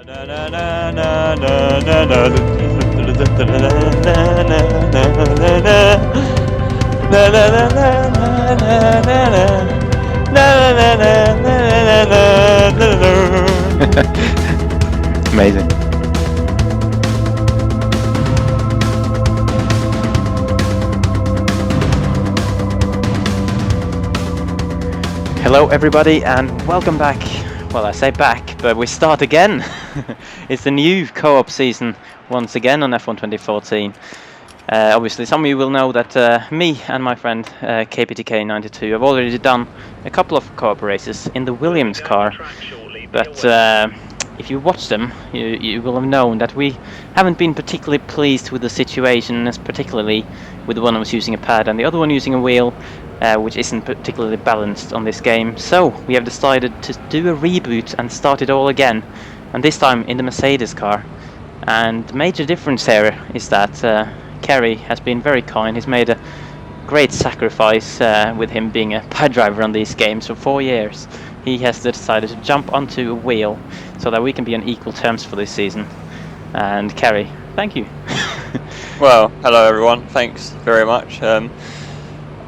Amazing. Hello everybody and welcome back. Well, I say back, but we start again. It's the new co-op season once again on F1 2014. Obviously some of you will know that me and my friend KPTK92 have already done a couple of co-op races in the Williams car, but if you watch them you will have known that we haven't been particularly pleased with the situation, as particularly with the one who was using a pad and the other one using a wheel, which isn't particularly balanced on this game. So we have decided to do a reboot and start it all again, and this time in the Mercedes car. And the major difference here is that Kerry has been very kind. He's made a great sacrifice with him being a pad driver on these games for 4 years. He has decided to jump onto a wheel so that we can be on equal terms for this season. And Kerry, thank you. Well, hello everyone. Thanks very much.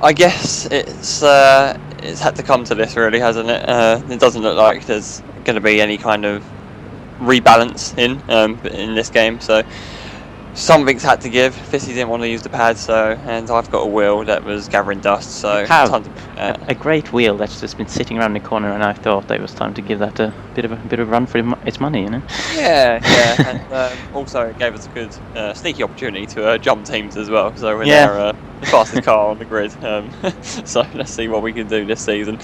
I guess it's had to come to this, really, hasn't it? It doesn't look like there's going to be any kind of rebalance in this game, so something's had to give. Fisi didn't want to use the pad, and I've got a wheel that was gathering dust, so a great wheel that's just been sitting around the corner, and I thought it was time to give that a bit of a run for its money, you know. Yeah, and also it gave us a good sneaky opportunity to jump teams as well. So we're now the fastest car on the grid. So let's see what we can do this season.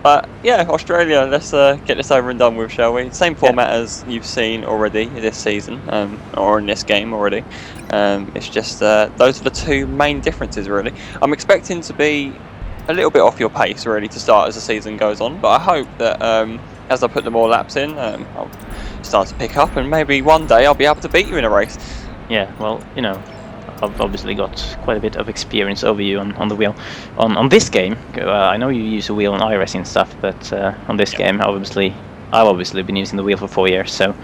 But yeah, Australia, let's get this over and done with, shall we? Same format as you've seen already this season, or in this game already. It's just those are the two main differences, really. I'm expecting to be a little bit off your pace, really, to start as the season goes on. But I hope that as I put the more laps in, I'll start to pick up, and maybe one day I'll be able to beat you in a race. Yeah, well, you know, I've obviously got quite a bit of experience over you on the wheel. On this game, I know you use a wheel on iRacing and stuff, but on this game, I've obviously been using the wheel for 4 years. So,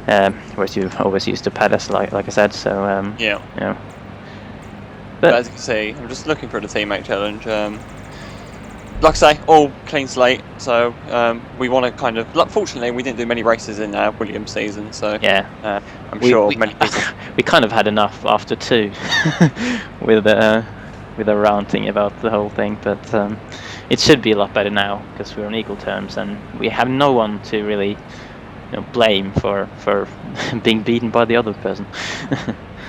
whereas you've always used the pad, like I said. So yeah. You know. But as you can see, I'm just looking for the teammate challenge. Like I say, all clean slate. So we want to kind of. Fortunately, we didn't do many races in our Williams season. So yeah, I'm sure many people. We kind of had enough after 2 with a round thing about the whole thing, but it should be a lot better now because we're on equal terms and we have no one to really blame for being beaten by the other person.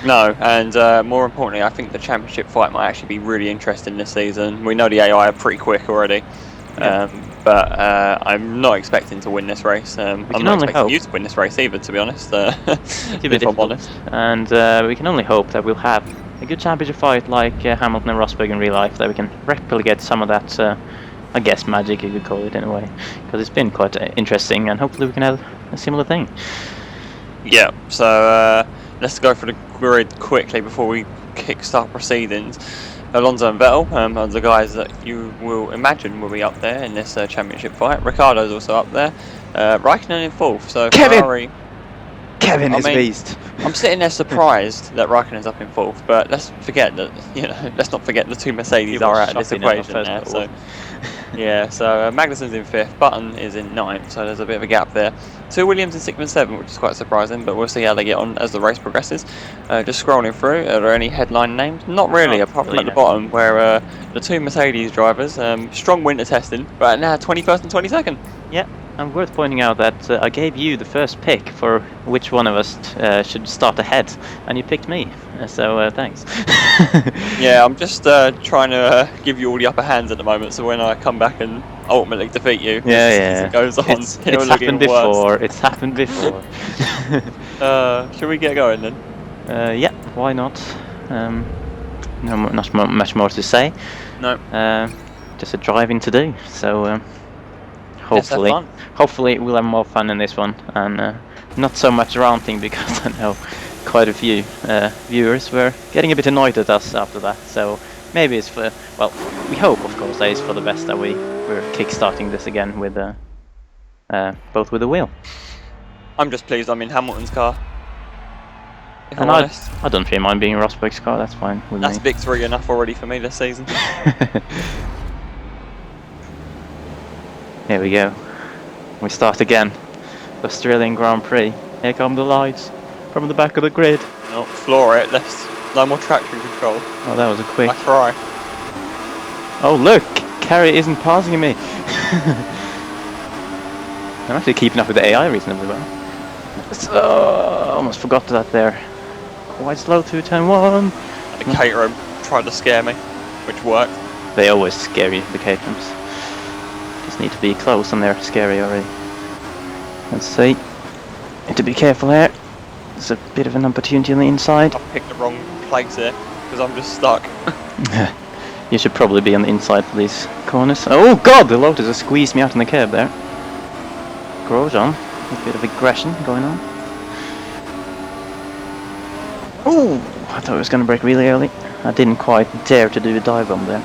No, and more importantly, I think the championship fight might actually be really interesting this season. We know the AI are pretty quick already, but I'm not expecting to win this race. I'm not expecting you to win this race either, to be honest. If I'm honest. And we can only hope that we'll have a good championship fight like Hamilton and Rosberg in real life, that we can replicate some of that, I guess, magic you could call it in a way, because it's been quite interesting, and hopefully we can have a similar thing. Yeah, so let's go for the grid quickly before we kickstart proceedings. Alonso and Vettel are the guys that you will imagine will be up there in this championship fight. Ricciardo's also up there. Raikkonen in 4th, so Ferrari. Kevin is beast. I'm sitting there surprised that Raikkonen's up in 4th, but let's forget that. Let's not forget the 2 Mercedes are out of this equation now. So yeah, so Magnussen's in 5th, Button is in 9th, so there's a bit of a gap there. 2 Williams in 6th and 7th, which is quite surprising, but we'll see how they get on as the race progresses. Just scrolling through, are there any headline names? Not really, apart from at the bottom, where the 2 Mercedes drivers, strong winter testing, but now 21st and 22nd. Yeah, and worth pointing out that I gave you the first pick for which one of us should start ahead, and you picked me, so thanks. Yeah, I'm just trying to give you all the upper hands at the moment, so when I come back and ultimately defeat you, as it goes on, it's happened before. It's happened before. Shall we get going then? Yeah, why not? Not much more to say. No. Just a driving to do. So hopefully we'll have more fun in this one, and not so much ranting, because I know quite a few viewers were getting a bit annoyed at us after that. So maybe it's for, well, we hope of course that it's for the best that we're kick-starting this again with both with the wheel. I'm just pleased I'm in Hamilton's car. If I'm And honest. I don't feel mind being Rosberg's car. That's fine with That's me. victory enough already for me this season. Here we go. We start again. Australian Grand Prix. Here come the lights from the back of the grid. No, floor it. No more traction control. Oh, that was a quick. I try. Oh look, Carrie isn't passing me. I'm actually keeping up with the AI reasonably well. So, almost forgot that there. Quite slow through turn 1. The Caterham tried to scare me, which worked. They always scare you, the Caterhams. Just need to be close and they're scary already. Let's see. Need to be careful here. There's a bit of an opportunity on the inside. I picked the wrong place here because I'm just stuck. You should probably be on the inside for these corners. Oh god, the Lotus has squeezed me out on the curb there. Grosjean, a bit of aggression going on. Oh, I thought it was going to brake really early. I didn't quite dare to do a dive bomb there.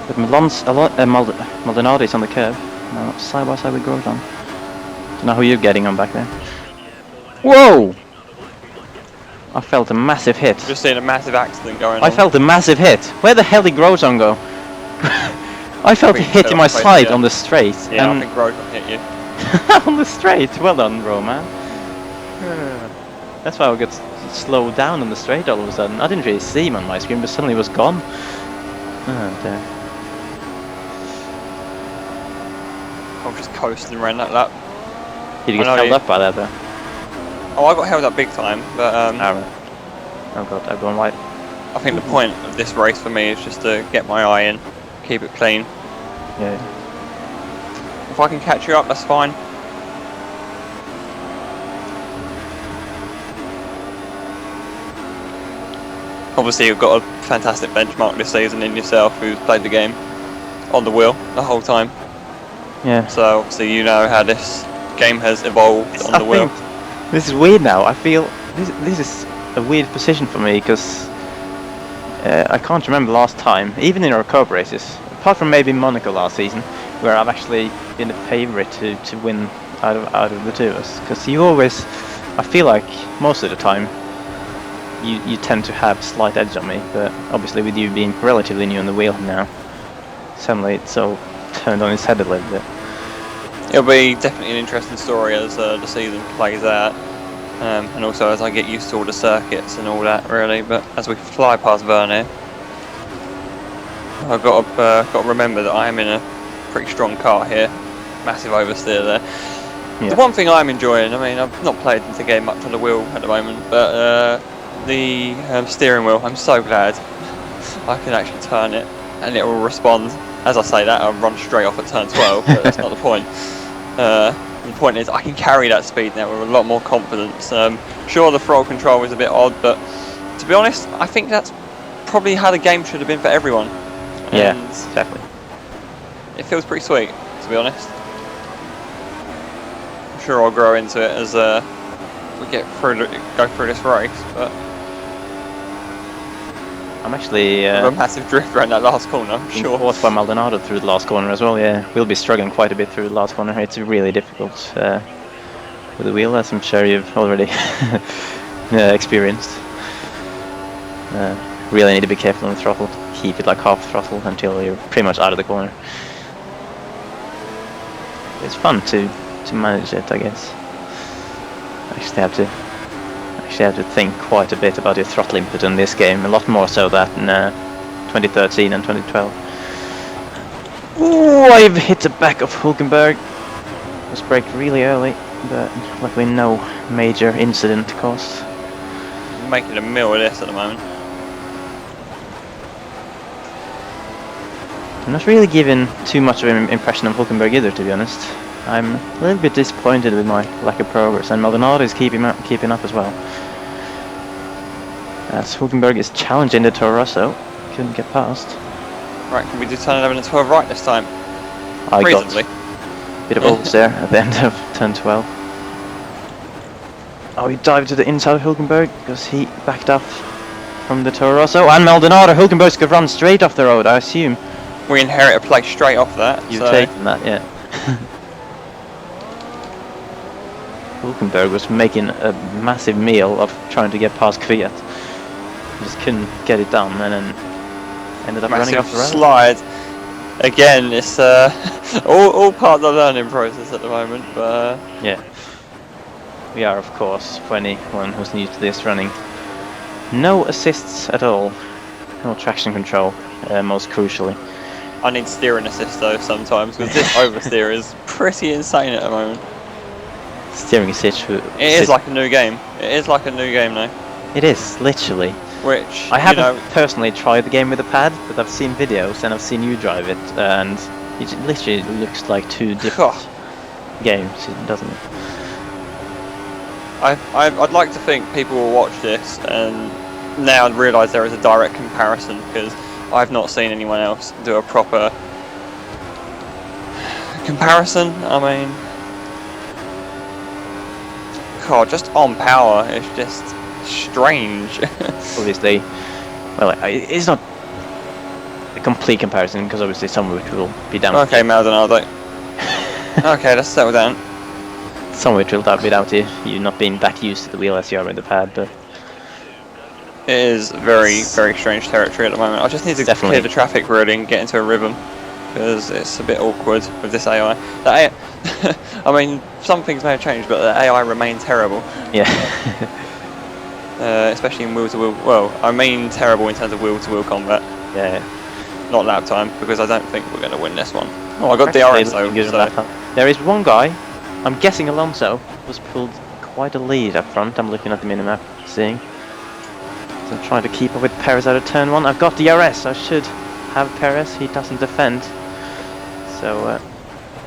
But Maldonado's on the curb. Now side by side with Grosjean. Don't know who you're getting on back there. Whoa! I felt a massive hit. Just seen a massive accident going on. I felt a massive hit. Where the hell did Grosjean go? I felt a hit in my side on the straight. Yeah, I think Grosjean hit you. On the straight. Well done, Roman. That's why I got slowed down on the straight all of a sudden. I didn't really see him on my screen, but suddenly he was gone. Oh, dear. I'm just coasting around that lap. Did you get held up by that though? Oh, I got held up big time, but Oh god, I've gone white. I think the point of this race for me is just to get my eye in, keep it clean. Yeah. If I can catch you up, that's fine. Obviously, you've got a fantastic benchmark this season in yourself, who's played the game on the wheel the whole time. Yeah. So obviously, you know how this game has evolved on the wheel. This is weird now. I feel this is a weird position for me because I can't remember last time, even in our co-op races, apart from maybe Monaco last season, where I've actually been the favourite to win out of the two of us. Because you always, I feel like most of the time, you tend to have a slight edge on me. But obviously, with you being relatively new on the wheel now, suddenly it's all turned on its head a little bit. It'll be definitely an interesting story as the season plays out, and also as I get used to all the circuits and all that, really. But as we fly past Vernier, I've got to remember that I am in a pretty strong car here. Massive oversteer there. Yeah. The one thing I'm enjoying, I mean, I've not played the game much on the wheel at the moment, but the steering wheel, I'm so glad I can actually turn it and it will respond. As I say that, I'll run straight off at turn 12, but that's not the point. The point is I can carry that speed now with a lot more confidence. Sure, the throttle control is a bit odd, but to be honest, I think that's probably how the game should have been for everyone. Yeah, exactly. It feels pretty sweet, to be honest. I'm sure I'll grow into it as we go through this race, but I'm actually a massive drift around that last corner, I'm sure. Forced by Maldonado through the last corner as well. Yeah, we'll be struggling quite a bit through the last corner. It's really difficult with the wheel, as I'm sure you've already experienced. Really need to be careful on the throttle. Keep it like half throttle until you're pretty much out of the corner. It's fun to manage it, I guess. Actually have to think quite a bit about your throttle input in this game, a lot more so than 2013 and 2012. Ooh, I've hit the back of Hulkenberg. Was braked really early, but luckily no major incident caused. I'm making a meal of this at the moment. I'm not really giving too much of an impression of Hulkenberg either, to be honest. I'm a little bit disappointed with my lack of progress, and Maldonado is keeping up as well. As Hulkenberg is challenging the Toro Rosso, couldn't get past. Right, can we do turn 11 and 12 right this time? I Reasonably. got a bit of oversteer at the end of turn 12. Oh, he dived to the inside of Hulkenberg because he backed off from the Toro Rosso, and Maldonado. Hulkenberg's could run straight off the road, I assume. We inherit a place straight off that. You've taken that, yeah. Hulkenberg was making a massive meal of trying to get past Kvyat. Just couldn't get it done, and then ended up running off the road. Slide. Again, it's all part of the learning process at the moment, but yeah, we are, of course, for anyone who's new to this, running no assists at all, no traction control, most crucially. I need steering assist though sometimes, because this oversteer is pretty insane at the moment. Steering assist. It is like a new game. It is like a new game now. It is, literally. Which, I haven't personally tried the game with the pad, but I've seen videos and I've seen you drive it, and it literally looks like two different games, doesn't it? I'd like to think people will watch this and now realise there is a direct comparison, because I've not seen anyone else do a proper comparison. I mean, God, just on power, it's just strange. Obviously, well, it's not a complete comparison, because obviously some of it will be down. Okay, Maldonado. Okay, let's settle down. Some of it will be down to you not being that used to the wheel as you are with the pad, but it is very, very strange territory at the moment. I just need to clear the traffic really and get into a rhythm, because it's a bit awkward with this AI. I mean, some things may have changed, but the AI remains terrible. Yeah. Especially in wheel-to-wheel. Well, I mean terrible in terms of wheel-to-wheel combat. Yeah. Not lap time, because I don't think we're going to win this one. Oh, I got DRS though. So. There is one guy. I'm guessing Alonso was pulled quite a lead up front. I'm looking at the minimap, seeing. So I'm trying to keep up with Perez out of turn 1. I've got DRS. I should have Perez. He doesn't defend. So.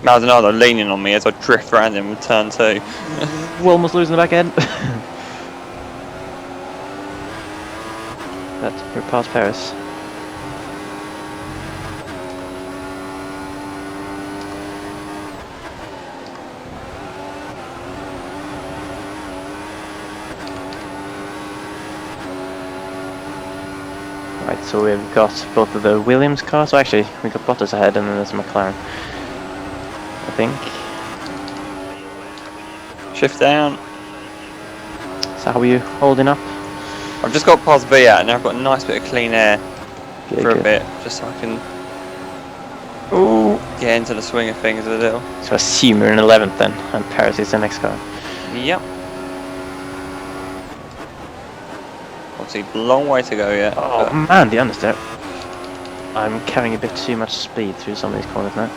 Maldonado leaning on me as I drift around him with turn 2. We're almost losing the back end. But we're past Paris. Right, so we've got both of the Williams cars. So actually, we got Bottas ahead, and then there's McLaren, I think. Shift down. So how are you holding up? I've just got past Kvyat, and now I've got a nice bit of clean air for a bit, just so I can get into the swing of things a little. So I assume we're in 11th then, and Paris is the next car. Yep. Obviously, long way to go yet. Oh man, the understep. I'm carrying a bit too much speed through some of these corners now.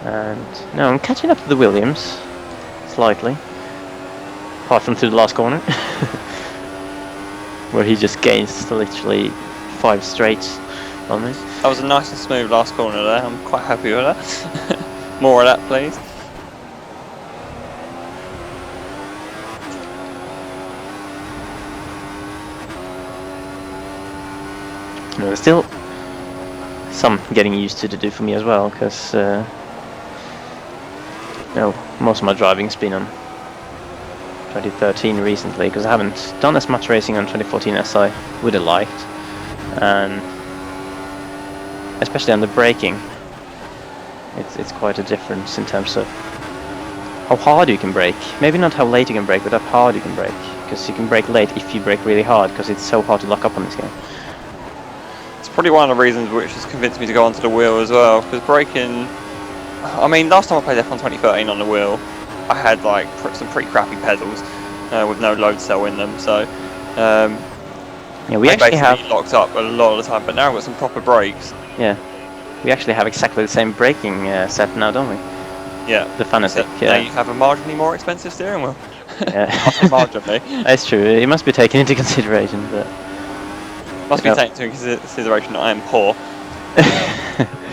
And no, I'm catching up to the Williams, slightly. Apart from through the last corner, where he just gains literally 5 straights on me. That was a nice and smooth last corner there. I'm quite happy with that. More of that, please. No, there's still some getting used to do for me as well, because most of my driving's been on 2013 recently, because I haven't done as much racing on 2014 as I would have liked, and especially on the braking, it's quite a difference in terms of how hard you can brake. Maybe not how late you can brake, but how hard you can brake, because you can brake late if you brake really hard, because it's so hard to lock up on this game. It's probably one of the reasons which has convinced me to go onto the wheel as well, because braking, I mean, last time I played F1 2013 on the wheel, I had like some pretty crappy pedals with no load cell in them, so yeah, we actually have locked up a lot of the time. But now I've got some proper brakes. Yeah, we actually have exactly the same braking set now, don't we? Yeah, the Fanatic. Now you have a marginally more expensive steering wheel. Yeah, marginally. That's true. It must be taken into consideration, but must be taken into consideration that I am poor.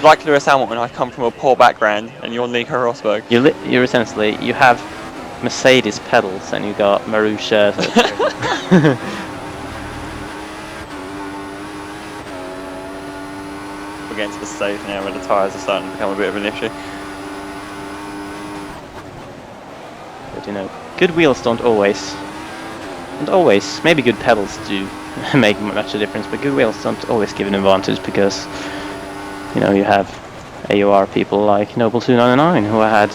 Like Lewis Hamilton, I come from a poor background, and you're Nico Rosberg. You're essentially, you have Mercedes pedals and you got Marussia. We're getting to the stage now where the tyres are starting to become a bit of an issue. But you know, good wheels don't always, maybe good pedals do make much of a difference, but good wheels don't always give an advantage, because you know, you have AOR people like Noble299 who had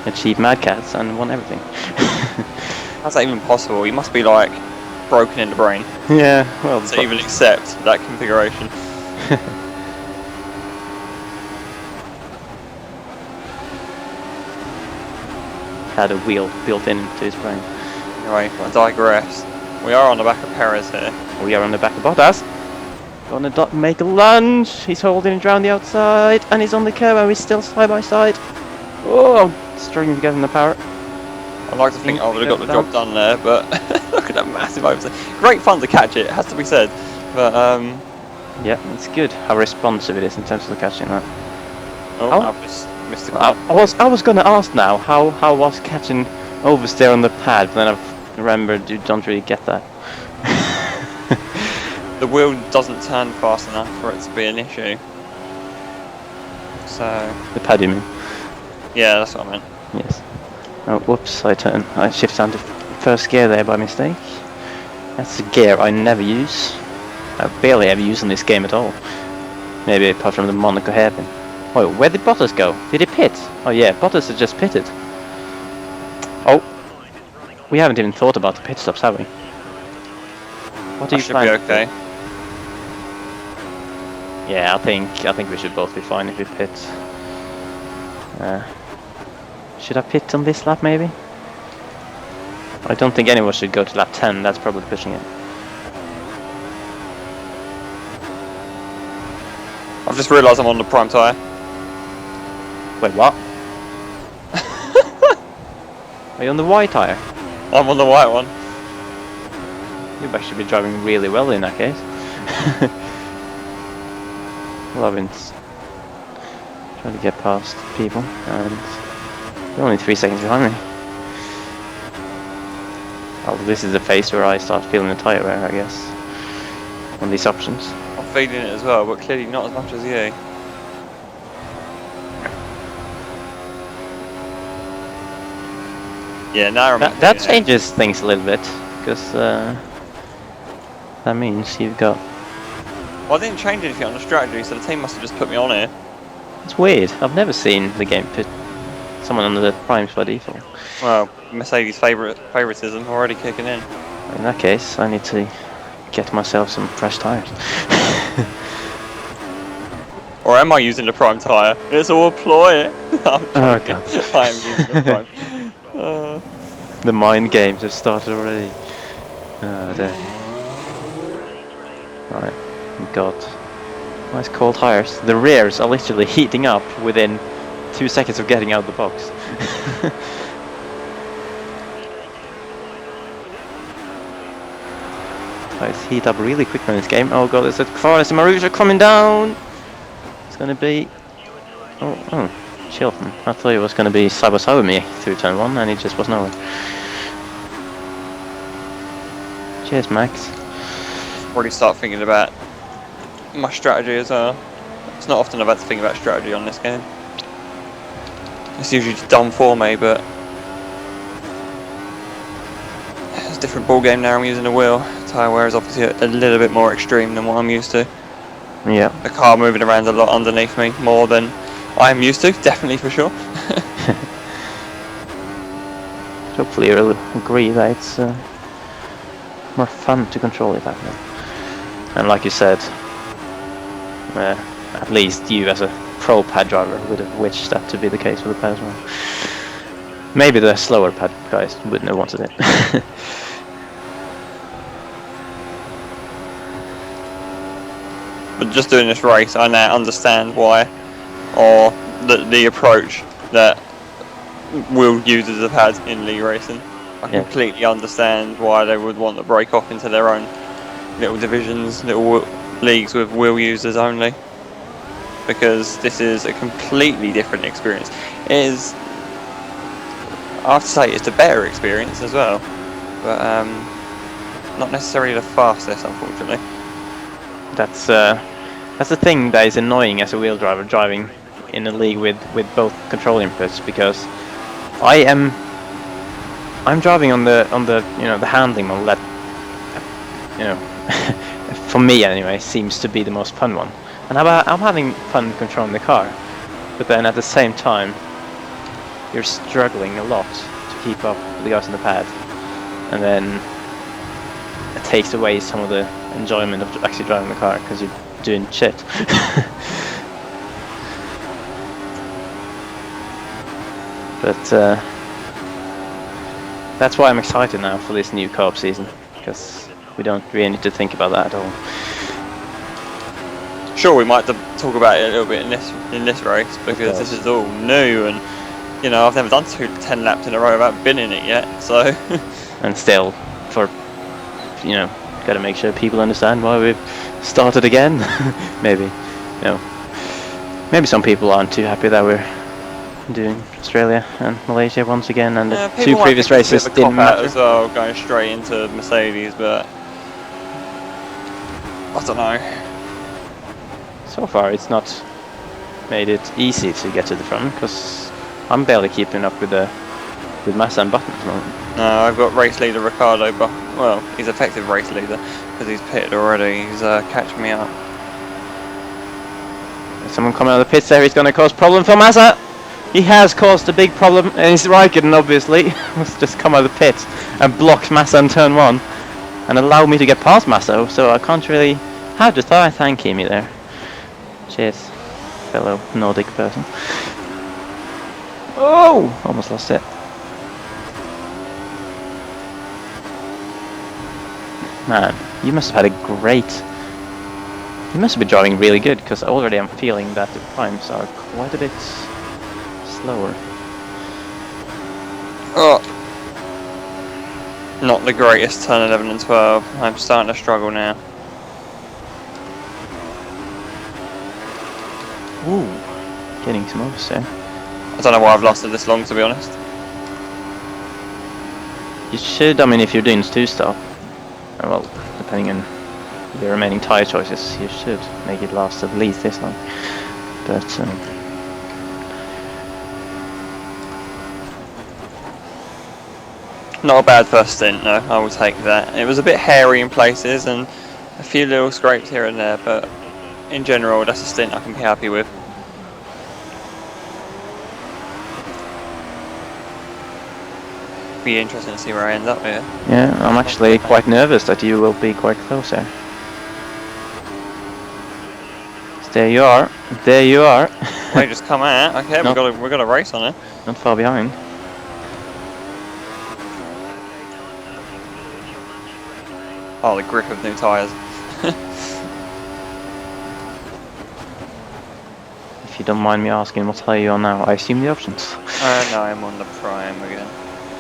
achieved Mad Cats and won everything. How's that even possible? You must be like broken in the brain Yeah, well, to even accept that configuration. had a wheel built into his brain. Anyway, I digress. We are on the back of Perez here. We are on the back of Bottas. Gonna make a lunge. He's holding it around the outside, and he's on the curb, and we're still side by side. Oh, I'm struggling to get in the power. I'd like to think I would have got the job done there, but look at that massive oversight. Great fun to catch it, has to be said. But yeah, it's good how responsive it is in terms of catching that. oh, I've just missed the call. I was gonna ask now how was catching oversteer on the pad, but then I've remembered you don't really get that. The wheel doesn't turn fast enough for it to be an issue. So The pad, you mean? yeah, that's what I meant. Yes. Oh, whoops! I shifted down to first gear there by mistake. That's a gear I never use. I barely ever use in this game at all. Maybe apart from the Monaco hairpin. Oh, where did Bottas go? Did he pit? Oh yeah, Bottas has just pitted. Oh, we haven't even thought about the pit stops, have we? What do you Should be okay. Yeah, I think we should both be fine if we pit. Should I pit on this lap maybe? I don't think anyone should go to lap 10, that's probably pushing it. I've just realised I'm on the prime tyre. Wait, what? Are you on the white tyre? I'm on the white one. You've actually been driving really well in that case. Lovin's trying to get past people, and you're only 3 seconds behind me. Oh, this is the phase where I start feeling the tyre wear, I guess, on these options. I'm feeling it as well, but clearly not as much as you. Yeah, now that changes things a little bit, because that means you've got... Well, I didn't change anything on the strategy, so the team must have just put me on here. It's weird. I've never seen the game put someone under the primes by default. Well, Mercedes' favoritism already kicking in. In that case, I need to get myself some fresh tyres. Or am I using the prime tyre? It's all a ploy. Oh god. I am using the prime. The mind games have started already. Oh dear. Right, we've got nice cold tyres. The rears are literally heating up within 2 seconds of getting out of the box. Tyres heat up really quick in this game. Oh god, there's a car, there's a Marussia coming down! It's gonna be... Oh, Chilton. I thought it was gonna be side by side with me through turn 1 and it just was nowhere. Cheers, Max. Already start thinking about my strategy as well. It's not often I've had to think about strategy on this game. It's usually just done for me, but it's a different ball game now. I'm using a wheel. Tyre wear is obviously a little bit more extreme than what I'm used to. Yeah. The car moving around a lot underneath me, more than I'm used to, definitely for sure. Hopefully you'll agree that it's more fun to control it that way. And like you said, at least you as a pro pad driver would have wished that to be the case with the pad as well. Maybe the slower pad guys wouldn't have wanted it. But just doing this race, I now understand why, or the approach that wheel users have had in league racing. I completely understand why they would want to break off into their own little divisions, little leagues with wheel users only, because this is a completely different experience. It is, I have to say, it's a better experience as well, but not necessarily the fastest, unfortunately. That's the thing that is annoying as a wheel driver driving in a league with both control inputs, because I'm driving on the the handling model that for me anyway seems to be the most fun one, And I'm having fun controlling the car, but then at the same time, you're struggling a lot to keep up with the guys on the pad, and then it takes away some of the enjoyment of actually driving the car because you're doing shit. But that's why I'm excited now for this new co-op season, because we don't really need to think about that at all. Sure, we might talk about it a little bit in this race, because this is all new, and you know, I've never done 10 laps in a row without binning it yet, so. And still, for, you know, got to make sure people understand why we've started again. Maybe, you know, maybe some people aren't too happy that we're doing Australia and Malaysia once again, and the 2 previous races didn't matter as well, going straight into Mercedes, but I don't know. So far, it's not made it easy to get to the front, because I'm barely keeping up with Massa and Button at the moment. No, I've got race leader Ricardo, but well, he's effective race leader because he's pitted already. He's catching me up. If someone coming out of the pits there, he's going to cause problem for Massa. He has caused a big problem, and it's Raikkonen obviously has just come out of the pits and blocked Massa in turn 1 and allowed me to get past Massa, so I can't really have to thank Kimi there. Cheers, fellow Nordic person. Oh! Almost lost it. Man, you must have had a great... You must have been driving really good, because already I'm feeling that the times are quite a bit slower. Oh! Not the greatest turn 11 and 12. I'm starting to struggle now. Ooh, getting some overs there. I don't know why I've lasted this long, to be honest. You should, I mean, if you're doing 2-stop, well, depending on the remaining tyre choices, you should make it last at least this long. But not a bad first stint, no, I will take that. It was a bit hairy in places and a few little scrapes here and there, but in general, that's a stint I can be happy with. Be interesting to see where I end up here. yeah, I'm actually quite nervous that you will be quite close there. There you are. There you are. Wait, just come out. Okay, No. we've got a race on it. Not far behind. Oh, the grip of new tyres. If you don't mind me asking, what tyre are you on now? I assume the options. No, I'm on the prime again.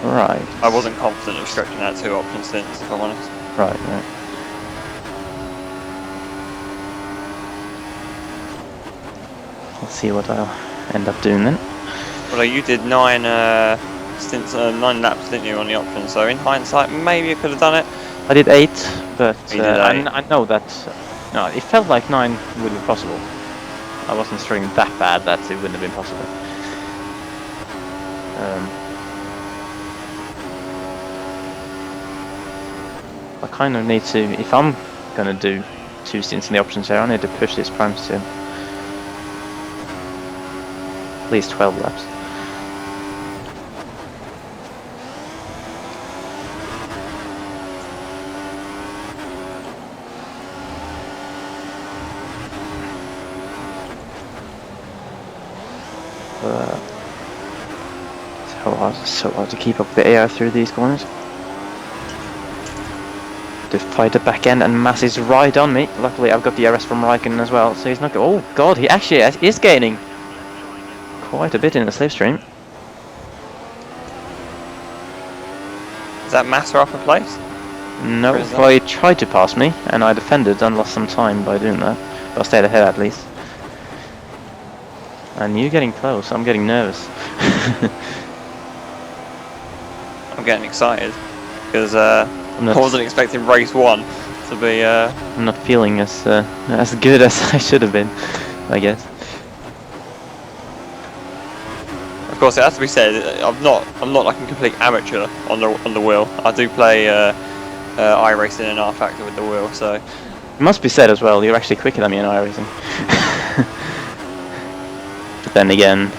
Right. I wasn't confident of stretching out 2 option stints, if I'm honest. Right, right. Let's see what I'll end up doing then. Although you did 9 stints, 9 laps, didn't you, on the option? So in hindsight, maybe you could have done it. I did 8, but You did 8. I know that no, it felt like 9 would be possible. I wasn't struggling that bad that it wouldn't have been possible. I kind of need to, if I'm gonna do 2 stints in the options here, I need to push this prime to at least 12 laps. So hard to keep up with the AI through these corners. To fight the back end, and Mass is right on me. Luckily I've got the RS from Raikkonen as well, so he's not oh god, he actually is gaining quite a bit in the slipstream. Is that Massa off a place? No, well, he tried to pass me, and I defended and lost some time by doing that. But I stayed ahead at least. And you getting close, I'm getting nervous. I'm getting excited because I wasn't expecting race 1 to be. I'm not feeling as good as I should have been, I guess. Of course, it has to be said, I'm not like a complete amateur on the wheel. I do play iRacing and R Factor with the wheel, so. It must be said as well, you're actually quicker than me in iRacing. then again,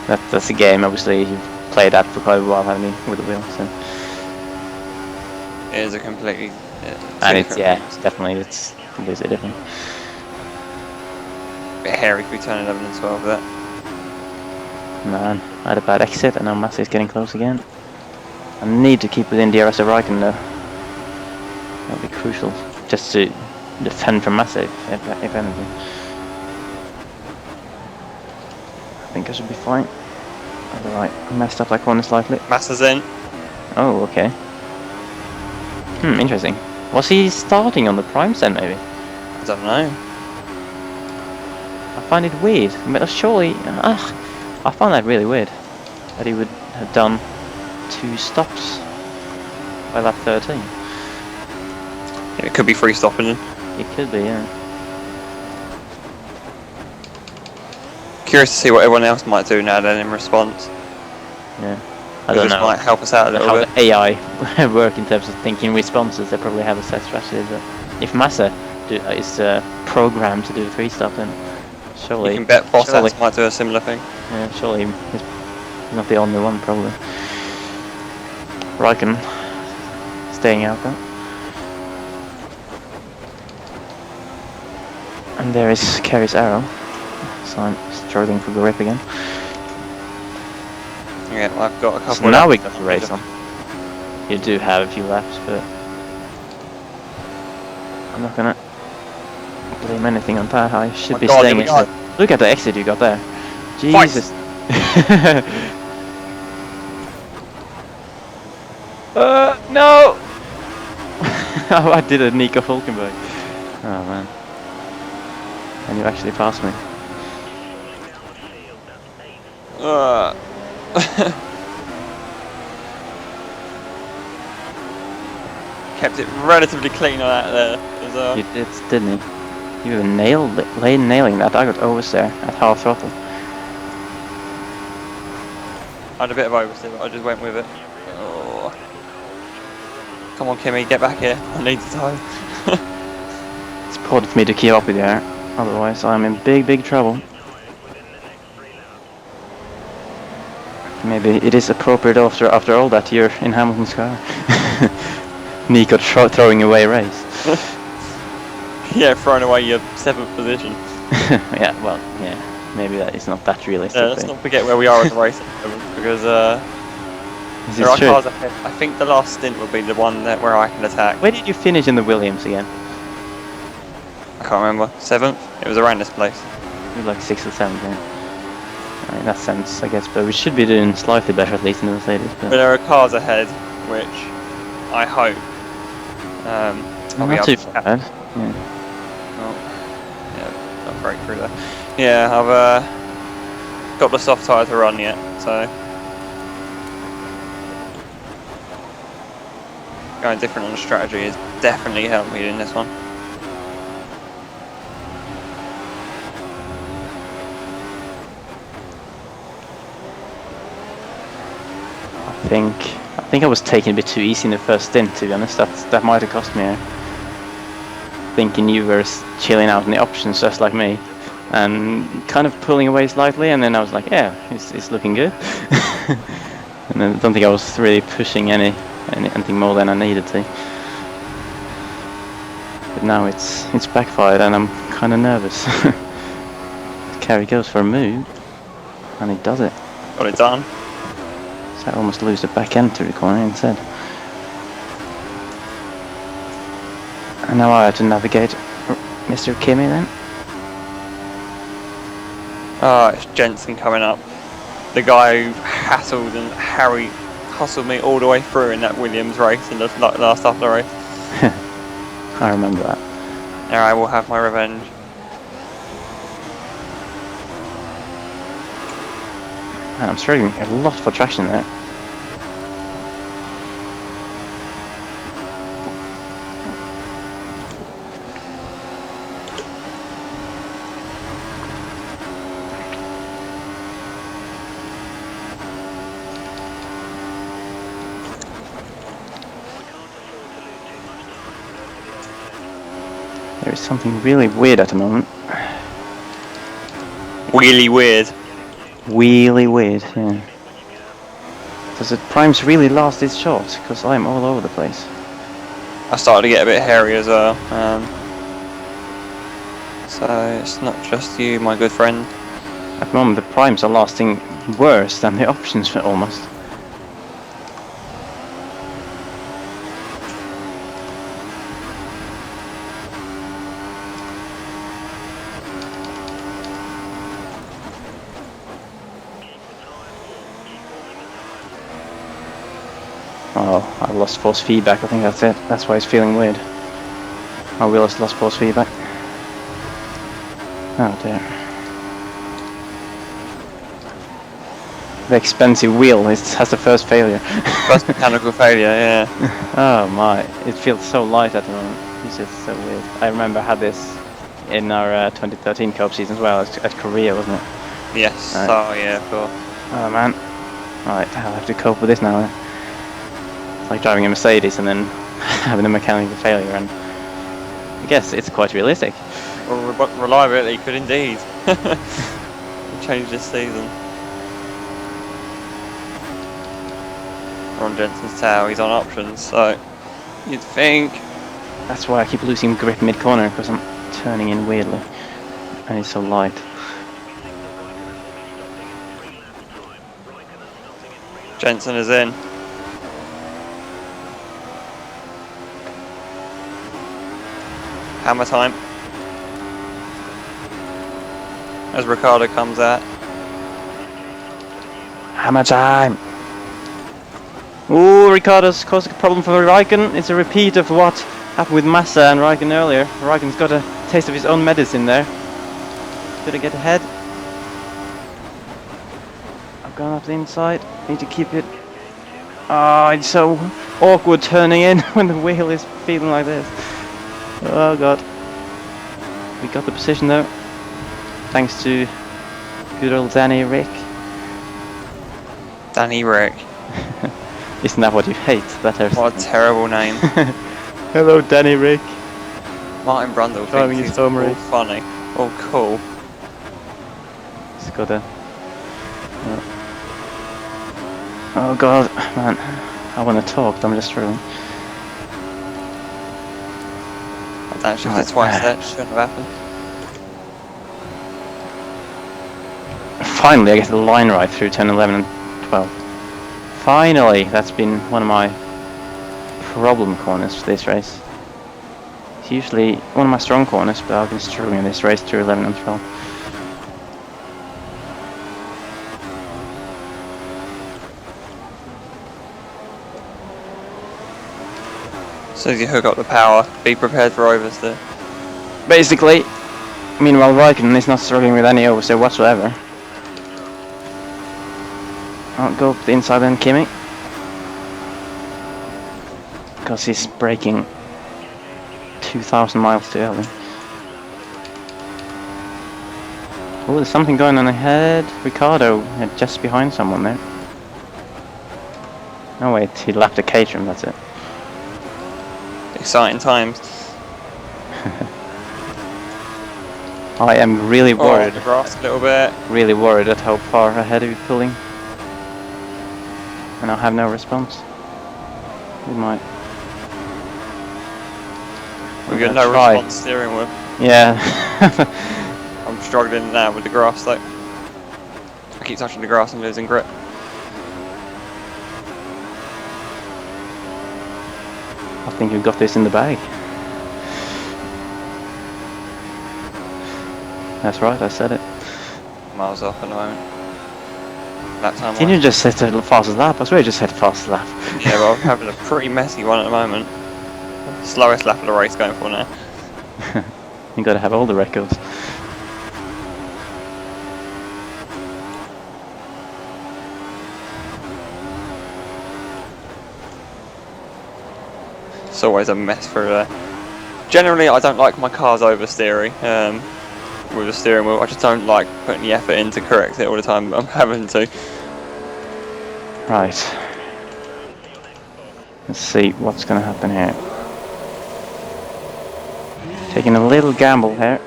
that's a game. Obviously, you've played that for quite a while, haven't you, with the wheel? So. It is a completely. And it's definitely it's completely different. A bit hairy if we turn 11 and 12 with that. Man, I had a bad exit, and now Massey's getting close again. I need to keep within DRS of Raikkonen though. That'll be crucial, just to defend from Massey, if anything. I think I should be fine. Alright, I messed up that corner slightly. Massa's in. Oh, okay. Interesting. Was he starting on the primes then, maybe? I don't know. I find it weird. But surely, I found that really weird. That he would have done 2 stops by lap 13. It could be free stopping in. It could be, yeah. Curious to see what everyone else might do now then in response. Yeah. I don't know. Might help us out a little bit. How the AI work in terms of thinking responses. They probably have a set strategy. But if Massa is programmed to do a 3-stop, then surely You can bet Bottas might do a similar thing. Yeah, surely he's not the only one, probably. Raikkonen staying out though. And there is Kerry's arrow. So I'm struggling for grip again. Yeah, I've got a couple. So now we got the race on. You do have a few laps, but I'm not gonna blame anything on that. I should be staying in. Look at the exit you got there. Jesus. No! Oh, I did a Nico Hulkenberg. Oh man. And you actually passed me. Kept it relatively clean on that there as well. You did, didn't you? You even nailed it, nailing that. I got oversteer at half throttle. I had a bit of oversteer, but I just went with it. Oh. Come on, Kimmy, get back here. I need the time. It's important for me to keep up with you, otherwise I'm in big trouble. Maybe it is appropriate after all that you're in Hamilton's car. Nico throwing away race. Yeah, throwing away your 7th position. Yeah, well, yeah, maybe that is not that realistic. Yeah, let's not forget where we are in the race at the moment, because there are cars ahead. I think the last stint will be the one where I can attack. Where did you finish in the Williams again? I can't remember. 7th? It was around this place. You're like 6th or 7th, yeah. In that sense, I guess, but we should be doing slightly better at least in the Mercedes. But there are cars ahead, which I hope I'll be not able too to bad. Yeah. Oh, yeah, not break through there. Yeah, I've got the soft tyre to run yet, so going different on the strategy has definitely helped me in this one. I think I was taking a bit too easy in the first stint, to be honest. That might have cost me. Thinking you were chilling out in the options just like me, and kind of pulling away slightly, and then I was like, yeah, it's looking good. And I don't think I was really pushing anything more than I needed to. But now it's backfired, and I'm kind of nervous. Carey goes for a move, and he does it. Got it done. So I almost lose the back end to the corner instead. And now I have to navigate Mr. Kimmy then. Oh, it's Jensen coming up. The guy who hassled and hustled me all the way through in that Williams race in the last half of the race. I remember that. Now I will have my revenge. And I'm struggling a lot for traction there. There is something really weird at the moment. Really weird. Really weird, yeah. Does the primes really last this short? Because I'm all over the place. I started to get a bit hairy as well. So it's not just you, my good friend. At the moment, the primes are lasting worse than the options almost. Oh, I lost force feedback. I think that's it. That's why it's feeling weird. My wheel has lost force feedback. Oh dear. The expensive wheel has the first failure. First mechanical failure, yeah. Oh my, it feels so light at the moment. It's just so weird. I remember I had this in our 2013 Co-op season as well, at Korea, wasn't it? Yes, Right. oh yeah, cool. Oh man. Right, I'll have to cope with this now then. It's like driving a Mercedes and then having a mechanical failure, and I guess it's quite realistic. Well, reliability could indeed change this season. Ron Jensen's tail, he's on options, so you'd think. That's why I keep losing grip mid-corner, because I'm turning in weirdly. And it's so light. Jensen is in. Hammer time. As Ricardo comes out. Hammer time! Ooh, Ricardo's caused a problem for Raikkonen. It's a repeat of what happened with Massa and Raikkonen earlier. Raikkonen's got a taste of his own medicine there. Did I get ahead? I've gone up the inside. Need to keep it. Oh, it's so awkward turning in when the wheel is feeling like this. Oh god. We got the position though. Thanks to good old Danny Rick. Danny Rick. Isn't that what you hate? That What a terrible name. Hello, Danny Rick. Martin Brundle Driving thinks his he's all home race. funny, all cool. It's got a. Oh god, man. I want to talk, but I'm just struggling. That shifted twice, that shouldn't have happened. Finally, I get the line right through 10, 11, and 12. Finally! That's been one of my problem corners for this race. It's usually one of my strong corners, but I've been struggling in this race through 11 and 12. As soon as you hook up the power, be prepared for oversteer. Basically, meanwhile Raikkonen is not struggling with any oversteer whatsoever. I'll go up the inside then, Kimi. Because he's braking 2,000 miles too early. Oh, there's something going on ahead. Ricardo just behind someone there. Oh wait, he lapped a Caterham, that's it. Exciting times. I am really worried. Oh, the grass a little bit. Really worried at how far ahead he's pulling. And I'll have no response. We might. We've got no response steering wheel. Yeah. I'm struggling now with the grass though. I keep touching the grass and losing grip. I think you've got this in the bag. That's right, I said it. Miles off at the moment. That time. Didn't you just set the fastest lap? I swear you just said fastest lap. Yeah, well, I'm having a pretty messy one at the moment. Slowest lap of the race going for now. You gotta have all the records. It's always a mess for. Generally, I don't like my cars oversteering with the steering wheel. I just don't like putting the effort in to correct it all the time, but I'm having to. Right. Let's see what's gonna happen here. Taking a little gamble here.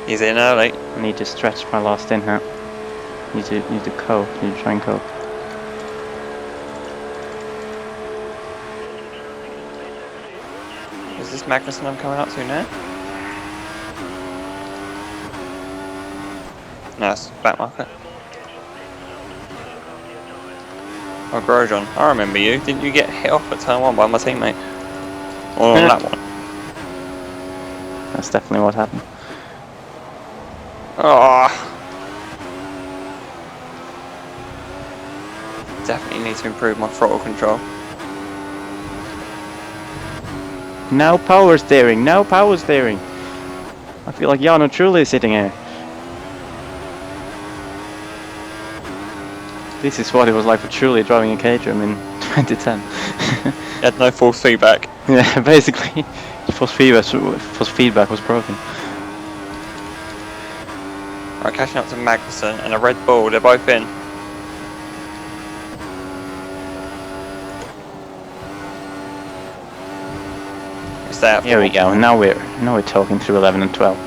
He's in early. I need to stretch my last stint now. Need to cope. Need to try and cope. Is this Magnussen I'm coming up to now? No, it's back marker. Oh, Grosjean, I remember you. Didn't you get hit off at turn 1 by my teammate? Or on that one? That's definitely what happened. Oh. Definitely need to improve my throttle control. No power steering, no power steering. I feel like Jarno Trulli is sitting here. This is what it was like for Trulli driving a Caterham in 2010. He had no force feedback. Yeah, basically, force feedback was broken. Right, catching up to Magnussen and a Red Bull, they're both in. Here we go. Now we're talking through 11 and 12.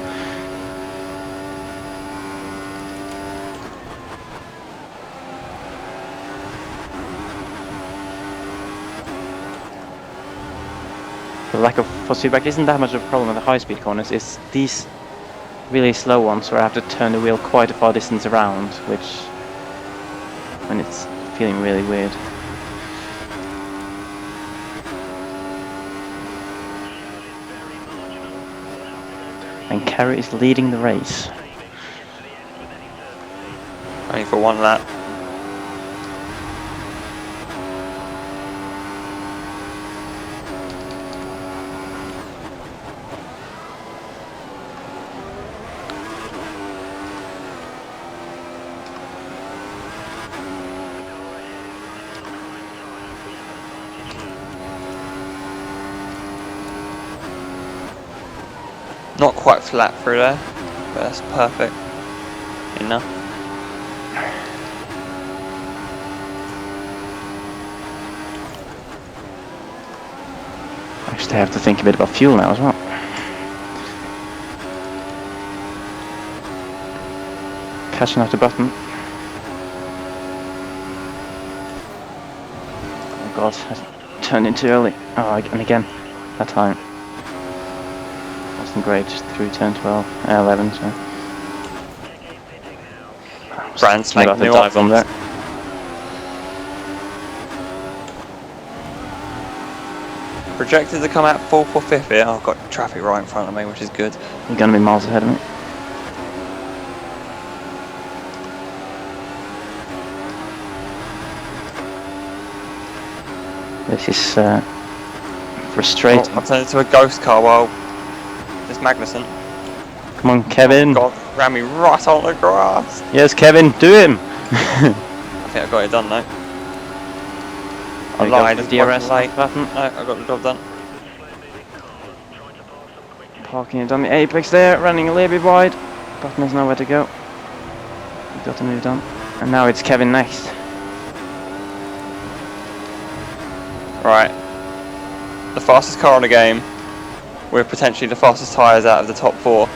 The lack of force feedback isn't that much of a problem at the high-speed corners. It's these really slow ones where I have to turn the wheel quite a far distance around, which when it's feeling really weird. And Carey is leading the race. Only for one lap. Not quite flat through there, but that's perfect enough. Actually, I have to think a bit about fuel now as well. Catching up the button. Oh god, I turned in too early. Oh, and again, that time. Wasn't great, just through turn 12, 11, so. Brand spanking new dive on there. Projected to come out 4th or 5th here. I've got traffic right in front of me, which is good. You're going to be miles ahead of me. This is frustrating. Oh, I've turned into a ghost car while this Magnussen. Come on, Kevin. Oh God, ran me right on the grass. Yes, Kevin, do him. I think I got it done though. I lied. The DRS button. No, I got the job done. Parking it on the apex there, running a little bit wide. Button has nowhere to go. We've got to move on. And now it's Kevin next. Right. The fastest car in the game, with potentially the fastest tyres out of the top 4.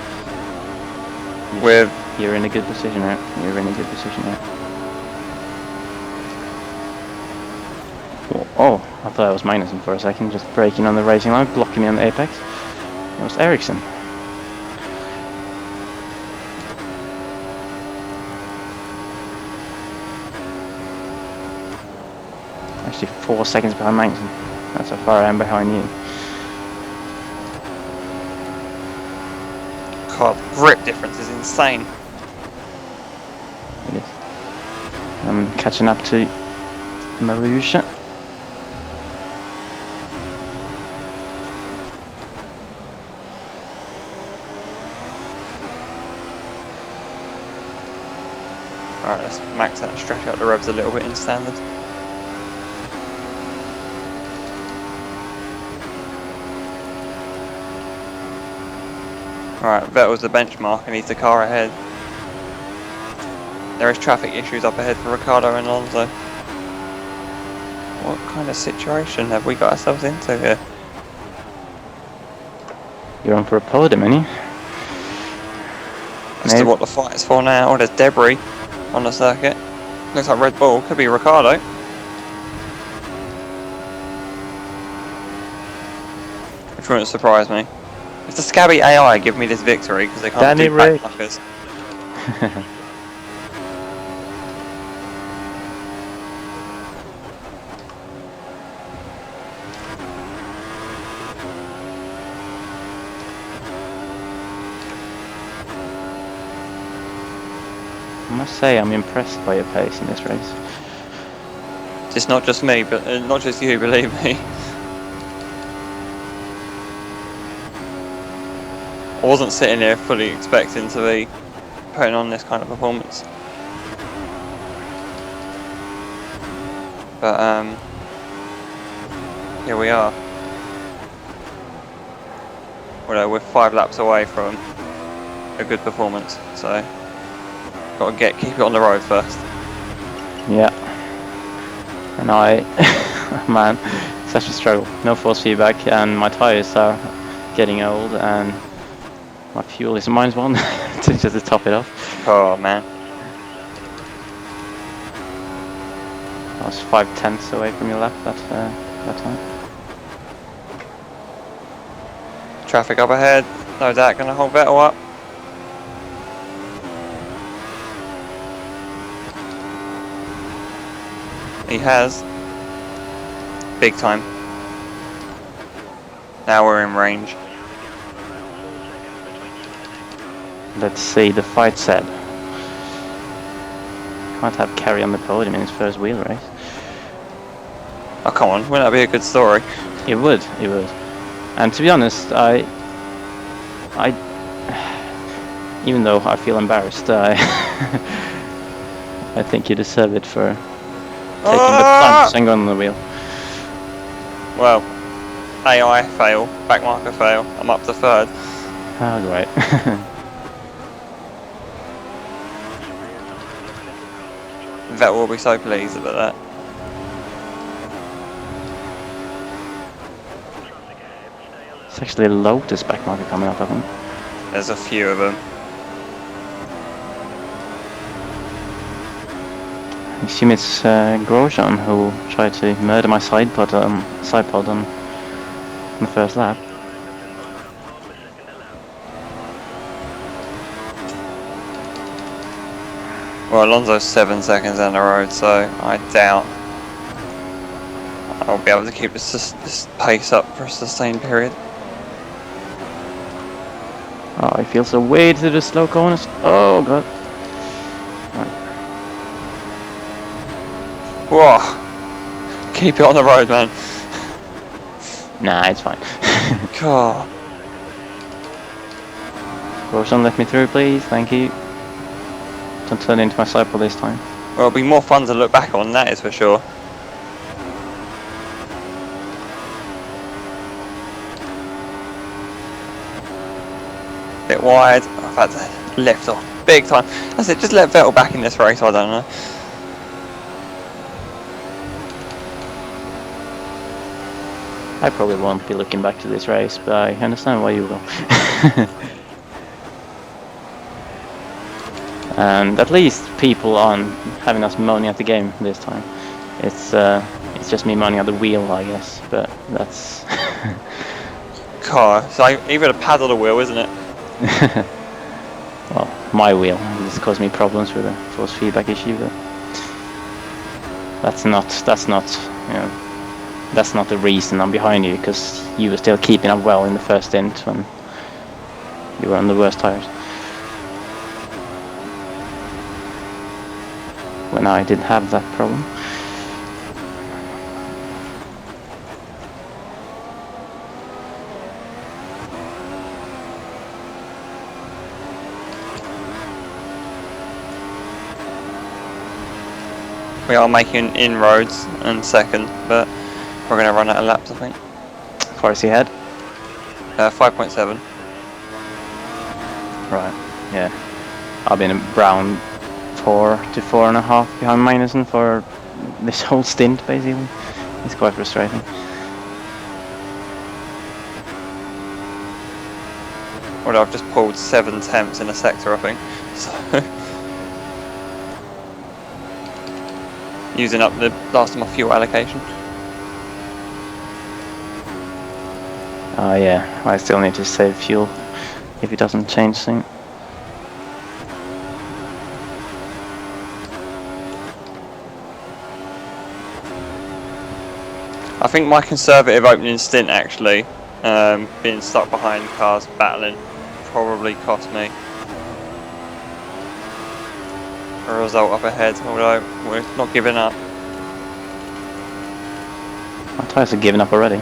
With You're in a good position now. You're in a good position now. Oh, I thought I was Magnussen for a second, just braking on the racing line, blocking me on the apex. It was Ericsson. Actually 4 seconds behind Magnussen. That's how far I am behind you. God, grip difference is insane. It is. I'm catching up to Marusha. Alright, let's max out, stretch out the revs a little bit in standard. Alright, Vettel's the benchmark and he's the car ahead. There is traffic issues up ahead for Ricciardo and Alonso. What kind of situation have we got ourselves into here? You're on for a podium, aren't you? As to what the fight's for now. Oh, there's debris on the circuit. Looks like Red Bull. Could be Ricciardo. Which wouldn't surprise me. If the scabby AI give me this victory because they can't do backmarkers. I must say I'm impressed by your pace in this race. It's not just me, but not just you, believe me. I wasn't sitting here fully expecting to be putting on this kind of performance. But here we are. Well, we're 5 laps away from a good performance, so got to keep it on the road first. Yeah. And man, such a struggle. No force feedback, and my tires are getting old, and my fuel is -1 to just to top it off. Oh man. I was 5/10 away from your lap that time. Traffic up ahead. No doubt going to hold Vettel up. He has. Big time. Now we're in range. Let's see the fight said. Can't have Kerry on the podium in his first wheel race. Oh come on, wouldn't that be a good story? It would. And to be honest, I even though I feel embarrassed, I think you deserve it for taking the plunge and going on the wheel. Well, AI fail, backmarker fail. I'm up to 3rd. Oh, great. Vettel will be so pleased about that. It's actually a Lotus backmarker coming up, I think. There's a few of them. I assume it's Grosjean who tried to murder my side pod on the first lap. Well, Alonso's 7 seconds down the road, so I doubt I'll be able to keep this pace up for a sustained period. Oh, I feel so weird to the slow corners. Oh god. Whoa! Keep it on the road, man. Nah, it's fine. God. Grosjean, let me through, please. Thank you. Don't turn into my cycle this time. Well, it'll be more fun to look back on, that is for sure. Bit wide. I've had to lift off big time. That's it, just let Vettel back in this race, I don't know. I probably won't be looking back to this race, but I understand why you will. And at least people aren't having us moaning at the game this time. It's just me moaning at the wheel, I guess, but that's... God, it's like even a pad on the wheel, isn't it? Well, my wheel. This caused me problems with a force feedback issue, but that's not the reason I'm behind you, because you were still keeping up well in the first stint when you were on the worst tires. When I didn't have that problem. We are making inroads and second, but we're going to run out of laps, I think. How far is he ahead? 5.7. Right, yeah. I've been around 4 to 4.5 behind Magnussen for this whole stint, basically. It's quite frustrating. Well, I've just pulled 7 tenths in a sector, I think. So using up the last of my fuel allocation. Oh yeah, I still need to save fuel if it doesn't change things. I think my conservative opening stint actually, being stuck behind cars battling, probably cost me a result up ahead, although we're not giving up. My tyres are giving up already.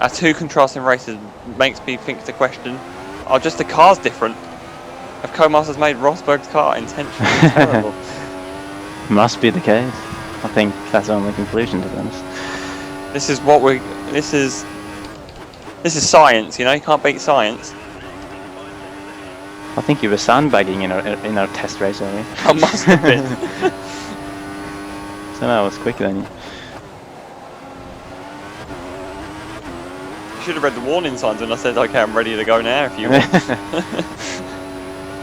Our 2 contrasting races makes me think the question, are just the cars different? Have Codemasters made Rosberg's car intentionally terrible? Must be the case. I think that's the only conclusion, to be honest. This is what we. This is science. You know, you can't beat science. I think you were sandbagging in our test race earlier. I must have been. So that was quicker than you. You should have read the warning signs when I said, "Okay, I'm ready to go now." If you want.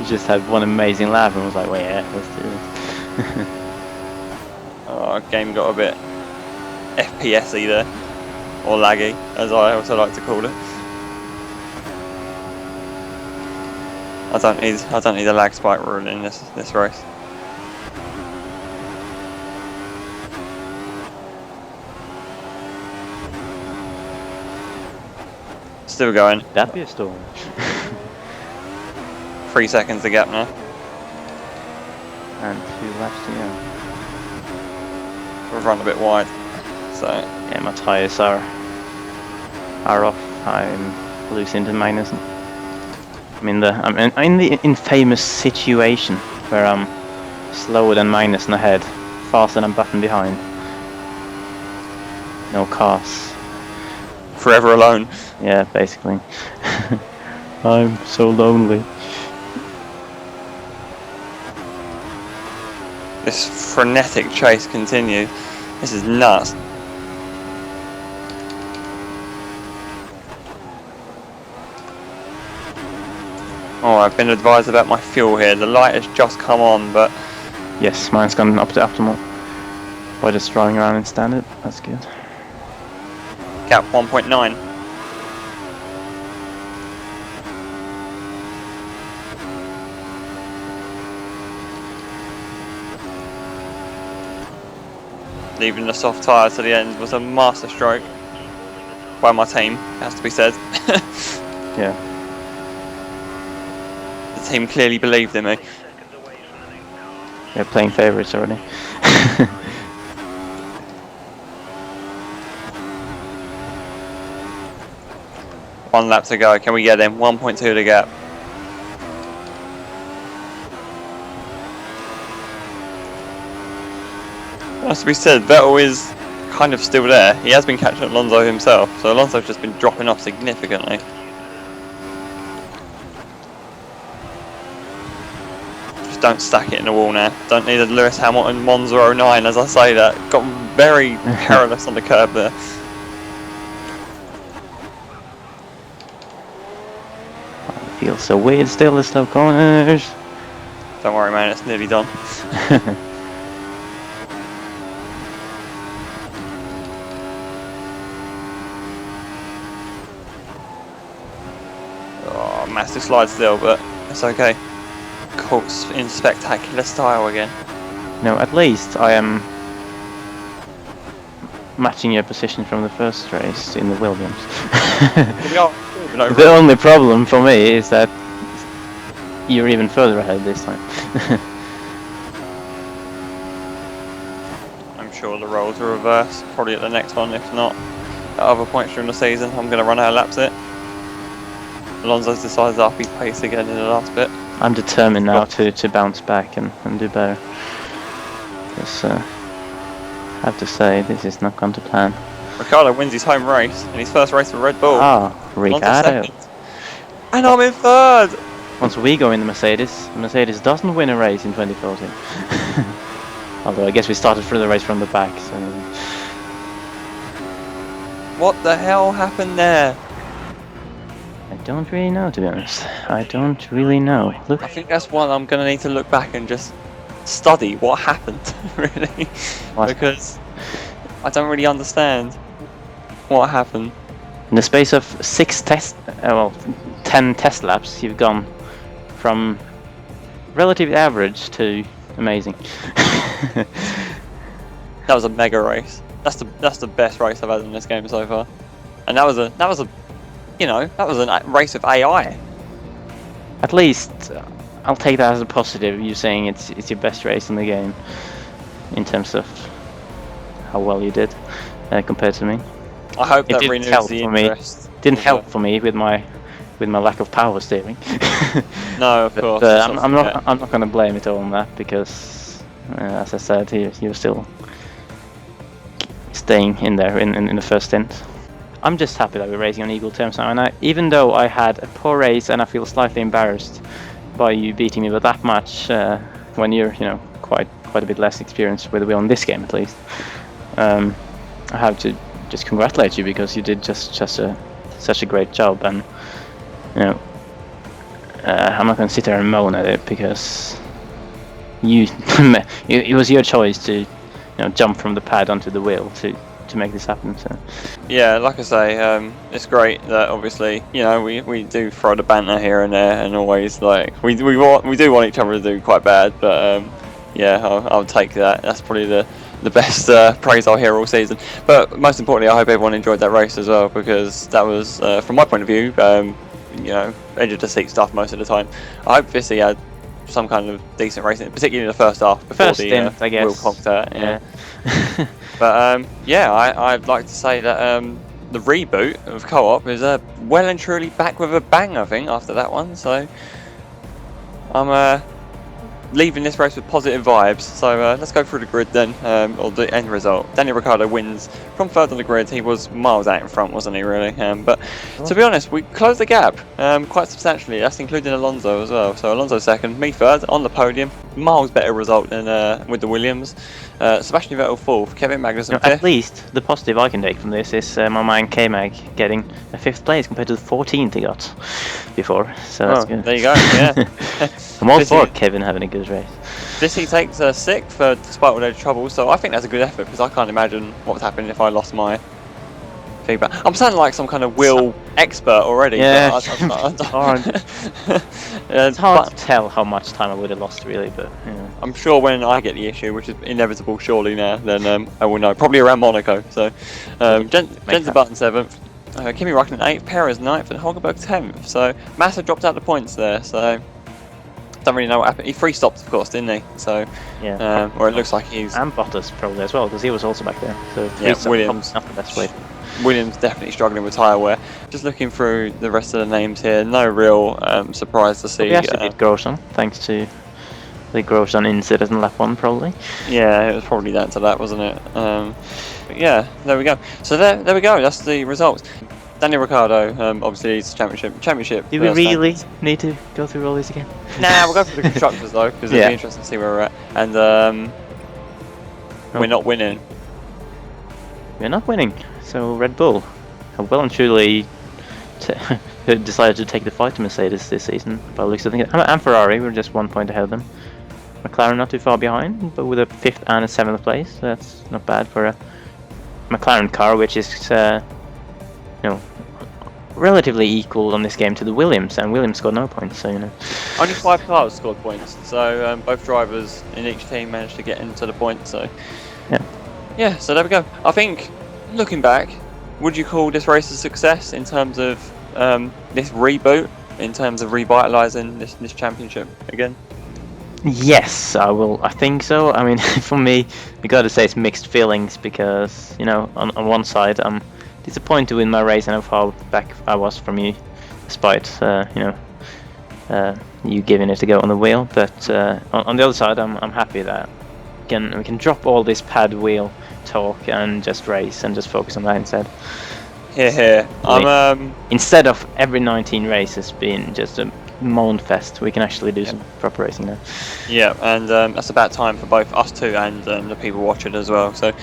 You just had one amazing lap and was like, "Wait, yeah, let's do this." Oh, game got a bit FPS-y there, or laggy, as I also like to call it. I don't need a lag spike rule in this race. Still going. That'd be a storm. 3 seconds the gap now. And 2 laps to go. We've run a bit wide, so Yeah, my tyres are off. I'm loose into minus. I'm in the infamous situation where I'm slower than minus and ahead, faster than button behind. No cars. forever alone. Yeah, basically. I'm so lonely. This frenetic chase continues. This is nuts. Oh, I've been advised about my fuel here. The light has just come on, but Yes, mine's gone up to optimal. By just driving around in standard, that's good. gap 1.9. Leaving the soft tyre to the end was a master stroke by my team, has to be said. Yeah. The team clearly believed in me. They're playing favourites already. One lap to go. Can we get him? 1.2 to gap. Has to be said, Vettel is kind of still there. He has been catching Alonso himself, so Alonso's just been dropping off significantly. Just don't stack it in the wall now. Don't need a Lewis Hamilton Monza 09 as I say that. Got very perilous on the curb there. It feels so weird still, there's no corners. Don't worry man, it's nearly done. Oh, massive slide still, but it's okay. Caught in spectacular style again. No, at least I am matching your position from the first race in the Williams. The only problem for me is that you're even further ahead this time. I'm sure the roles will reverse, probably at the next one, if not at other points during the season. I'm going to run out of laps it. Alonso's decided to up his pace again in the last bit. I'm determined now to bounce back and do better. Because I have to say, this is not gone to plan. Ricciardo wins his home race in his first race for Red Bull. Ah, Ricciardo. And I'm in third! once we go in the Mercedes doesn't win a race in 2014. Although I guess we started for the race from the back. So. What the hell happened there? I don't really know, to be honest. I don't really know. Look. I think that's one I'm going to need to look back and just study what happened, really. What? Because I don't really understand what happened. In the space of 10 test laps, you've gone from relatively average to amazing. That was a mega race. That's the best race I've had in this game so far. And that was a race with AI. At least I'll take that as a positive. You saying it's your best race in the game in terms of how well you did compared to me. I hope that didn't renews help the for me. interest. Didn't help for me with my lack of power steering. No, of course. I'm not going to blame it all on that because, as I said, you're still staying in there in the first stint. I'm just happy that we're racing on equal terms now, and even though I had a poor race and I feel slightly embarrassed by you beating me by that much when you're quite a bit less experienced with the wheel in this game at least, I have to just congratulate you because you did just such a great job, and I'm not going to sit there and moan at it because it was your choice to jump from the pad onto the wheel to make this happen. So yeah, like I say, it's great that obviously we do throw the banter here and there, and always like we do want each other to do quite bad, but yeah, I'll take that. That's probably the best praise I'll hear all season. But most importantly, I hope everyone enjoyed that race as well, because that was from my point of view, edge of the seat stuff most of the time. I hope Fisi had some kind of decent racing, particularly in the first half before the wheel conked out. Yeah. But yeah, I'd like to say that the reboot of co-op is well and truly back with a bang, I think, after that one. So I'm leaving this race with positive vibes. So let's go through the grid then, or the end result. Daniel Ricciardo wins from third on the grid. He was miles out in front, wasn't he, really? But to be honest, we closed the gap quite substantially. That's including Alonso as well. So Alonso second, me third on the podium. Miles better result than with the Williams. Sebastian Vettel fourth, Kevin Magnussen fifth. At least the positive I can take from this is my man K-Mag getting a 5th place compared to the 14th he got before. So that's good. There you go. Yeah. I'm all for Kevin having a good race. Fisi takes 6th despite all their troubles, so I think that's a good effort because I can't imagine what would happen if I lost my feedback. I'm sounding like some kind of wheel expert already. Yeah. But it's hard to tell how much time I would have lost really, but I'm sure when I get the issue, which is inevitable surely now, then I will know. Probably around Monaco. So Jensen Button 7th, Kimi Räikkönen 8th, Perez 9th, and Hulkenberg 10th. So Massa dropped out the points there. So don't really know what happened. He free stopped, of course, didn't he? So yeah, or it looks like he's and Bottas probably as well because he was also back there. So yeah, Williams not the best way. Williams definitely struggling with tyre wear. Just looking through the rest of the names here, no real surprise to see. We actually did Grosjean, thanks to the Grosjean incident in lap 1 probably. Yeah, it was probably down to that, wasn't it? But yeah, there we go. So there we go. That's the results. Daniel Ricciardo, obviously it's championship. Do we really need to go through all this again? Nah, we'll go for the constructors though, because it'll be interesting to see where we're at. And we're not winning. We're not winning. So Red Bull have well and truly decided to take the fight to Mercedes this season. By the looks of things, and Ferrari, we're just 1 point ahead of them. McLaren not too far behind, but with a 5th and a 7th place. So that's not bad for a McLaren car, which is relatively equal on this game to the Williams, and Williams scored no points. So only 5 cars scored points. So both drivers in each team managed to get into the points. So yeah. So there we go. I think looking back, would you call this race a success in terms of this reboot, in terms of revitalising this championship again? Yes, I will. I think so. I mean, for me, you got to say it's mixed feelings because on one side I'm disappointed in my race and how far back I was from you, despite you giving it a go on the wheel. But on the other side, I'm happy that we can drop all this pad wheel talk and just race and just focus on that instead. Here. Instead of every 19 races being just a Moanfest. We can actually do some proper racing now. Yeah, and that's about time for both us two and the people watching as well. So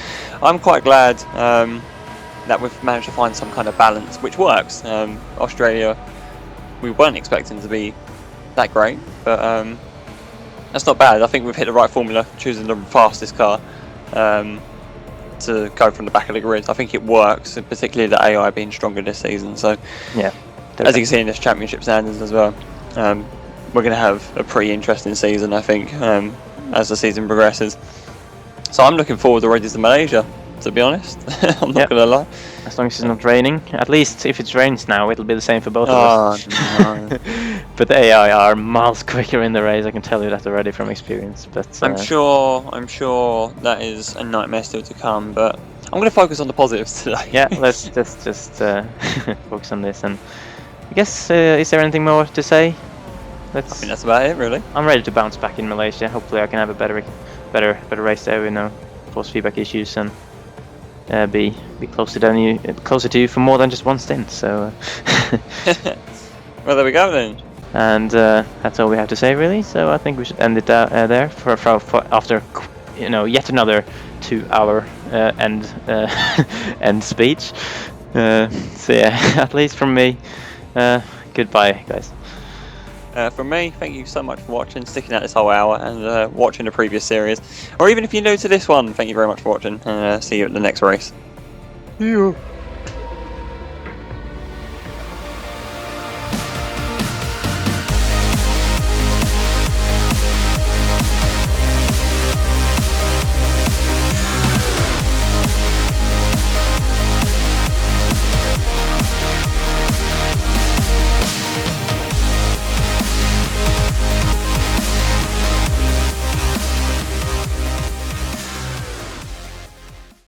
I'm quite glad that we've managed to find some kind of balance, which works. Australia, we weren't expecting to be that great, but that's not bad. I think we've hit the right formula, choosing the fastest car to go from the back of the grid. I think it works, particularly the AI being stronger this season. So yeah, definitely. As you can see in this championship standings as well, we're going to have a pretty interesting season, I think, as the season progresses. So I'm looking forward already to Malaysia, to be honest. I'm not going to lie. As long as it's not raining. At least if it rains now, it'll be the same for both of us. No. But the AI are miles quicker in the race, I can tell you that already from experience. But I'm sure that is a nightmare still to come, but I'm going to focus on the positives today. Yeah, let's just focus on this. And I guess, is there anything more to say? I think that's about it, really. I'm ready to bounce back in Malaysia. Hopefully I can have a better race there with no force feedback issues, and be closer to you for more than just one stint. So well, there we go then. And that's all we have to say, really. So I think we should end it there for after yet another 2-hour end speech. So yeah, at least from me, goodbye, guys. From me, thank you so much for watching, sticking out this whole hour, and watching the previous series. Or even if you're new to this one, thank you very much for watching, and see you at the next race. See you.